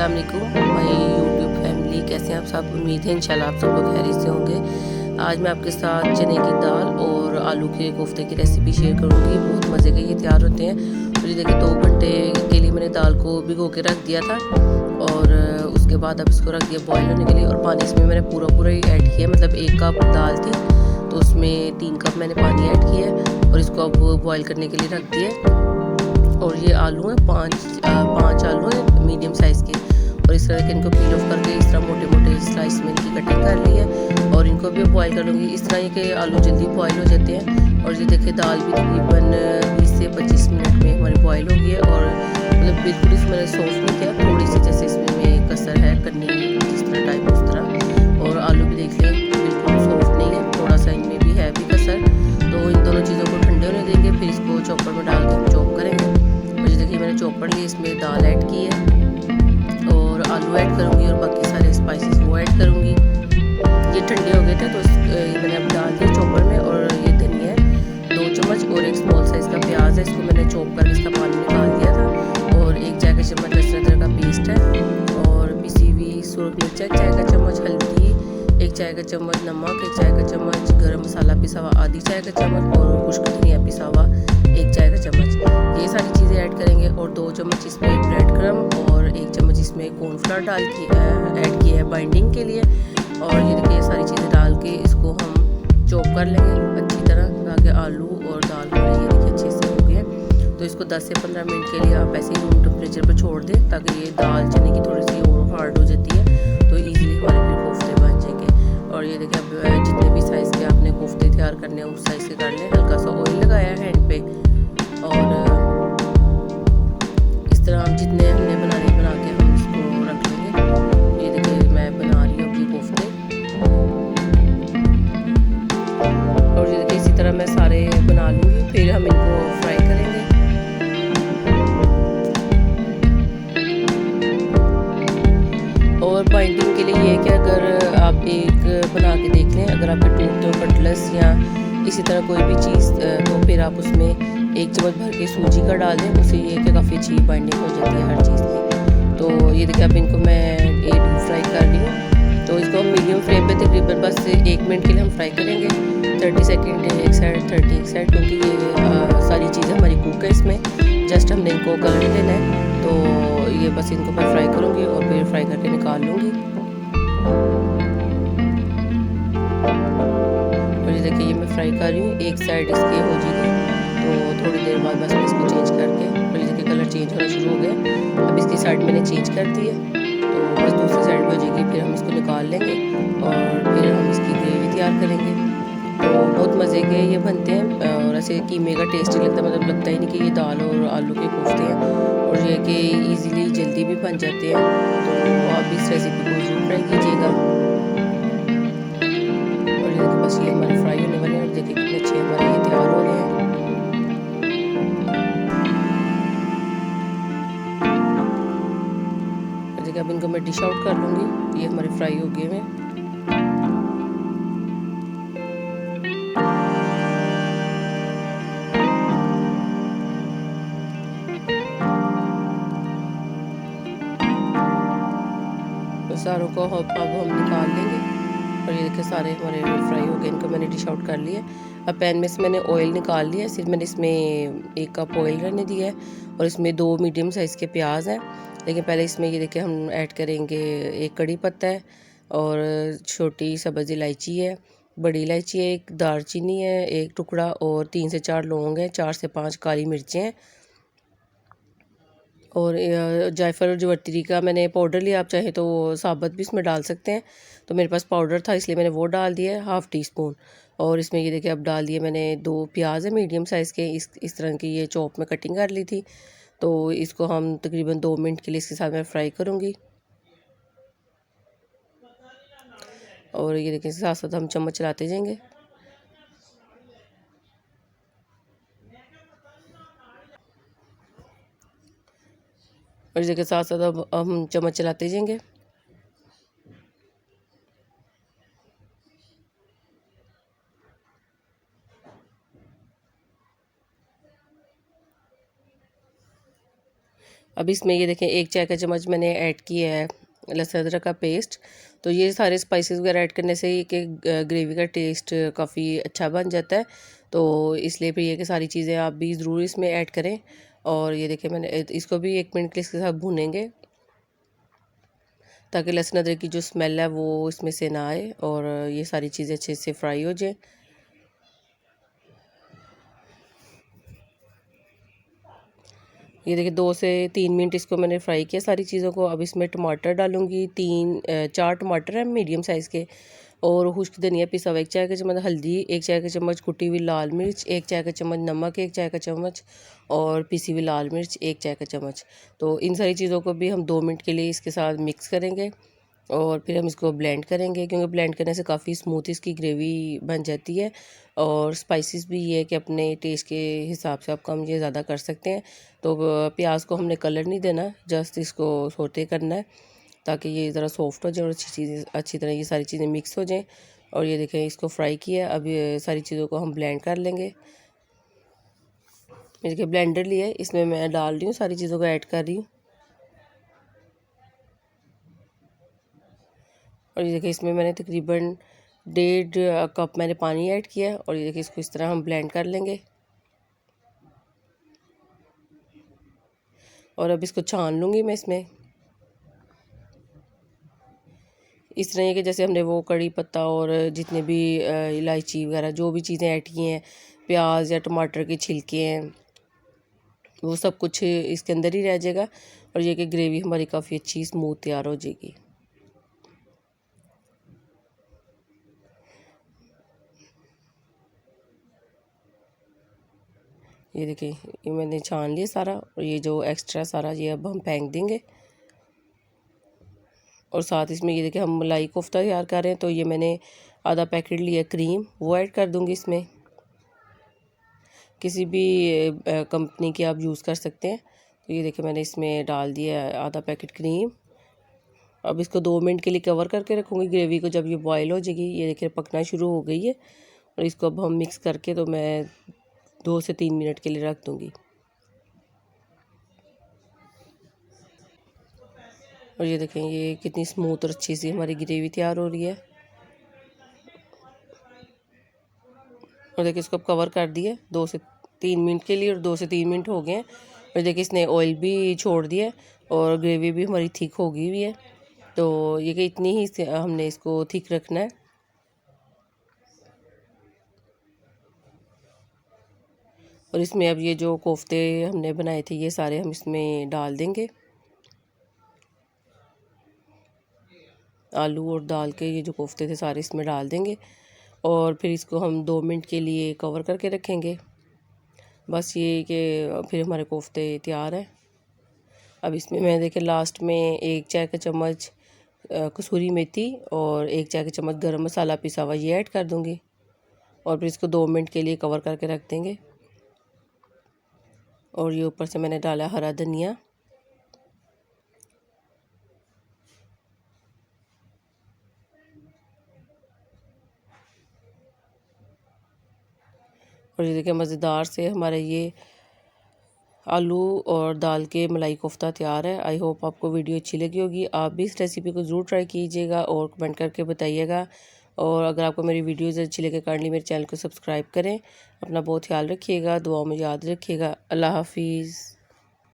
अस्सलाम वालेकुम my YouTube family, कैसे हैं आप सब। उम्मीद है इंशाल्लाह आप सब लोग खैरियत से होंगे। आज मैं आपके साथ चने की दाल और आलू के कोफ्ते की रेसिपी शेयर करूंगी। बहुत मज़े के ये तैयार होते हैं। तो ये देखिए 2 घंटे के लिए मैंने दाल को भिगो के रख दिया था और उसके बाद अब इसको रख दिया बॉयल होने के लिए। और पानी इसमें मैंने पूरा ही ऐड किया, मतलब 1 कप दाल थी तो उसमें 3 कप मैंने पानी ऐड किया और इसको अब बॉयल करने के लिए रख दिया। और ये आलू हैं, पाँच आलू हैं मीडियम साइज़ के। और इस तरह के इनको पील ऑफ करके इस तरह मोटे मोटे स्लाइस में इनकी कटिंग कर ली है और इनको भी बॉयल कर लूँगी। इस तरह ये कि आलू जल्दी बॉयल हो जाते हैं। और ये देखिए दाल भी तकरीबन 20 से 25 मिनट में हमारी बॉयल हो गई है। और मतलब बिल्कुल इसमें मैंने सॉफ्ट नहीं किया, थोड़ी सी जैसे इसमें कसर है करनी जिस तरह टाइप उस तरह। और आलू भी देख लें बिल्कुल सॉफ्ट नहीं है, थोड़ा सा इनमें भी है भी कसर। तो इन दोनों चीज़ों को ठंडे होने देंगे, फिर इसको चॉपर में डाल के हम चॉप करेंगे। और देखिए मैंने चॉपर लिए, इसमें दाल ऐड की है और आलू ऐड करूँगी और बाकी सारे स्पाइसेस वो ऐड करूँगी। ये ठंडे हो गए थे तो मैंने अब डाल दिया चॉपर में। और ये धनिया है 2 चम्मच और एक स्मॉल साइज़ का प्याज है, इसको मैंने चॉप करके इसका पानी निकाल दिया था। और 1 चाय का चम्मच लहसुन अदरक का पेस्ट है और पिसी हुई सुरख मिर्च, 1 चाय का चम्मच हल्दी, 1 चाय का चम्मच नमक, 1 चाय का चम्मच गरम मसाला पिसा हुआ, आधी चाय का चम्मच और खुश्क धनिया पिसा हुआ 1 चाय का चम्मच। ये सारी चीज़ें ऐड करेंगे। और 2 चम्मच इसमें ब्रेड क्रम और 1 चम्मच इसमें कॉर्नफ्लावर डाल के ऐड किया है बाइंडिंग के लिए। और ये देखिए ये सारी चीज़ें डाल के इसको हम चॉप कर लेंगे अच्छी तरह, ताकि आलू और दाल हमारे ये देखिए अच्छे से हो गए। तो इसको 10 से 15 मिनट के लिए आप ऐसे ही रूम टेम्परेचर पर छोड़ दें, ताकि ये दाल चने की थोड़ी सी और हार्ड हो जाती है तो ईजिली हमारे फिर कोफ्ते बन जाएंगे। और ये देखिए अब जितने भी साइज़ के आपने कोफ्ते तैयार करने हैं उस साइज़ के कर लें। हल्का सा ऑयल लगाया है हैंड पे और इस तरह हम जितने हमने बना के हम इसको रख लेंगे। ये देखिए मैं बना रही हूँ अभी कोफ्ते। और ये देखिए इसी तरह मैं सारे बना लूँगी, फिर हम इनको फ्राई करेंगे। और बाइंडिंग के लिए ये है कि अगर आप एक बना के देख लें, अगर आपके टूट तो कटलेस या इसी तरह कोई भी चीज़, तो फिर आप उसमें 1 चम्मच भर के सूजी का डाल दें, उससे ये कि काफ़ी अच्छी बाइंडिंग हो जाती है हर चीज़ की। तो ये देखिए अब इनको मैं डीप फ्राई कर रही हूँ। तो इसको हम मीडियम फ्लेम पे तकरीबन बस 1 मिनट के लिए हम फ्राई करेंगे। 30 सेकेंड एक साइड, 30 एक साइड, क्योंकि ये सारी चीज़ें हमारी कुक है। इसमें जस्ट हमने इनको कलर देना है। तो ये बस इनको मैं फ्राई करूँगी और फिर फ्राई करके निकाल लूँगी। और ये देखिए ये मैं फ्राई कर रही हूँ, एक साइड इसकी हो जाएगी तो थोड़ी देर बाद बस मैं इसको चेंज करके, और ये देखिए कलर चेंज होना शुरू हो गया। अब इसकी साइड मैंने चेंज कर दी है तो बस दूसरी साइड में हो जाएगी, फिर हम इसको निकाल लेंगे और फिर हम इसकी ग्रेवी तैयार करेंगे। तो बहुत मज़े के ये बनते हैं और ऐसे कीमे का टेस्ट ही लगता है, मतलब लगता ही नहीं कि ये दाल और आलू के कोफ्ते हैं। और ये कि ईज़िली जल्दी भी बन जाते हैं। तो आप इस रेसिपी को ज़रूर ट्राई कीजिएगा। और ये देखिए बस ये हमारे फ्राई होने वाले हैं और देखिए कितने अच्छे हमारे ये तैयार हो रहे हैं। और देखिए अब इनको मैं डिश आउट कर लूँगी, ये हमारे फ्राई हो गए हैं। तो सारों को अब हम निकाल लेंगे। और ये देखिए सारे हमारे फ्राई हो गए, इनको मैंने डिश आउट कर लिया। अब पैन में से मैंने ऑयल निकाल लिया, सिर्फ मैंने इसमें 1 कप ऑयल रहने दिया है और इसमें 2 मीडियम साइज़ के प्याज हैं। लेकिन पहले इसमें ये देखिए हम ऐड करेंगे 1 कड़ी पत्ता है और छोटी सब्ज़ इलायची है, बड़ी इलायची है, 1 दालचीनी है 1 टुकड़ा और 3 से 4 लौंग हैं, 4 से 5 काली मिर्चें हैं और जायफल और जवैत्री का मैंने पाउडर लिया, आप चाहे तो वो साबुत भी इसमें डाल सकते हैं। तो मेरे पास पाउडर था इसलिए मैंने वो डाल दिया है हाफ़ टी स्पून। और इसमें ये देखिए अब डाल दिए मैंने 2 प्याज है मीडियम साइज़ के, इस तरह की ये चॉप में कटिंग कर ली थी। तो इसको हम तकरीबन 2 मिनट के लिए इसके साथ मैं फ्राई करूँगी। और ये देखिए साथ साथ हम चम्मच चलाते जाएंगे। और इसके साथ साथ अब हम चम्मच चलाते जाएंगे। अब इसमें ये देखें 1 चाय का चम्मच मैंने ऐड किया है लहसुन अदरक का पेस्ट। तो ये सारे स्पाइसेस वगैरह ऐड करने से कि ग्रेवी का टेस्ट काफ़ी अच्छा बन जाता है। तो इसलिए फिर ये कि सारी चीज़ें आप भी ज़रूर इसमें ऐड करें। और ये देखिए मैंने इसको भी 1 मिनट के लिए इसके साथ भूनेंगे, ताकि लहसुन अदरक की जो स्मेल है वो इसमें से ना आए और ये सारी चीज़ें अच्छे से फ्राई हो जाए। ये देखिए 2 से 3 मिनट इसको मैंने फ्राई किया सारी चीज़ों को। अब इसमें टमाटर डालूँगी, 4 टमाटर हैं मीडियम साइज़ के, और खुश्क धनिया पिसा हुआ 1 चाय का चम्मच, हल्दी 1 चाय का चम्मच, कुटी हुई लाल मिर्च 1 चाय का चम्मच, नमक 1 चाय का चम्मच और पिसी हुई लाल मिर्च 1 चाय का चम्मच। तो इन सारी चीज़ों को भी हम 2 मिनट के लिए इसके साथ मिक्स करेंगे और फिर हम इसको ब्लेंड करेंगे, क्योंकि ब्लेंड करने से काफ़ी स्मूथ इसकी ग्रेवी बन जाती है। और स्पाइसेस भी ये है कि अपने टेस्ट के हिसाब से आप कम या ज़्यादा कर सकते हैं। तो प्याज को हमने कलर नहीं देना, जस्ट इसको सोटे करना है ताकि ये ज़रा सॉफ्ट हो जाए और अच्छी तरह ये सारी चीज़ें मिक्स हो जाएं। और ये देखें इसको फ्राई किया। अब ये सारी चीज़ों को हम ब्लेंड कर लेंगे। ये देखिए ब्लेंडर लिया है, इसमें मैं डाल रही हूँ, सारी चीज़ों को ऐड कर रही हूँ। और ये देखिए इसमें मैंने तकरीबन 1.5 कप मैंने पानी ऐड किया है। और ये देखिए इसको इस तरह हम ब्लेंड कर लेंगे। और अब इसको छान लूँगी मैं इसमें। इस तरह कि जैसे हमने वो कड़ी पत्ता और जितने भी इलायची वगैरह जो भी चीज़ें ऐड की हैं, प्याज या टमाटर के छिलके हैं, वो सब कुछ इसके अंदर ही रह जाएगा। और ये कि ग्रेवी हमारी काफ़ी अच्छी स्मूथ तैयार हो जाएगी। ये देखिए ये मैंने छान लिया सारा, और ये जो एक्स्ट्रा सारा ये अब हम फेंक देंगे। और साथ इसमें ये देखिए हम मलाई कोफ्ता तैयार कर रहे हैं, तो ये मैंने आधा पैकेट लिया क्रीम, वो ऐड कर दूँगी इसमें। किसी भी कंपनी की आप यूज़ कर सकते हैं। तो ये देखिए मैंने इसमें डाल दिया आधा पैकेट क्रीम। अब इसको 2 मिनट के लिए कवर करके रखूँगी ग्रेवी को। जब ये बॉयल हो जाएगी, ये देखिए पकना शुरू हो गई है, और इसको अब हम मिक्स करके तो मैं 2 से 3 मिनट के लिए रख दूँगी। और ये देखें ये कितनी स्मूथ और अच्छी सी हमारी ग्रेवी तैयार हो रही है। और देखिए इसको कवर कर दिए 2 से 3 मिनट के लिए, और 2 से 3 मिनट हो गए हैं। और देखिए इसने ऑयल भी छोड़ दिया है और ग्रेवी भी हमारी थिक हो गई हुई है। तो ये कि इतनी ही हमने इसको थिक रखना है। और इसमें अब ये जो कोफ्ते हमने बनाए थे ये सारे हम इसमें डाल देंगे। आलू और दाल के ये जो कोफ्ते थे सारे इसमें डाल देंगे, और फिर इसको हम 2 मिनट के लिए कवर करके रखेंगे। बस ये कि फिर हमारे कोफ्ते तैयार हैं। अब इसमें मैं देखिए लास्ट में 1 चाय का चम्मच कसूरी मेथी और 1 चाय का चम्मच गरम मसाला पिसा हुआ ये ऐड कर दूँगी, और फिर इसको 2 मिनट के लिए कवर करके रख देंगे। और ये ऊपर से मैंने डाला हरा धनिया। और ये देखिए मज़ेदार से हमारा ये आलू और दाल के मलाई कोफ्ता तैयार है। आई होप आपको वीडियो अच्छी लगी होगी। आप भी इस रेसिपी को ज़रूर ट्राई कीजिएगा और कमेंट करके बताइएगा। और अगर आपको मेरी वीडियोज़ अच्छी लगे काइंडली मेरे चैनल को सब्सक्राइब करें। अपना बहुत ख्याल रखिएगा, दुआओं में याद रखिएगा। अल्लाह हाफिज़।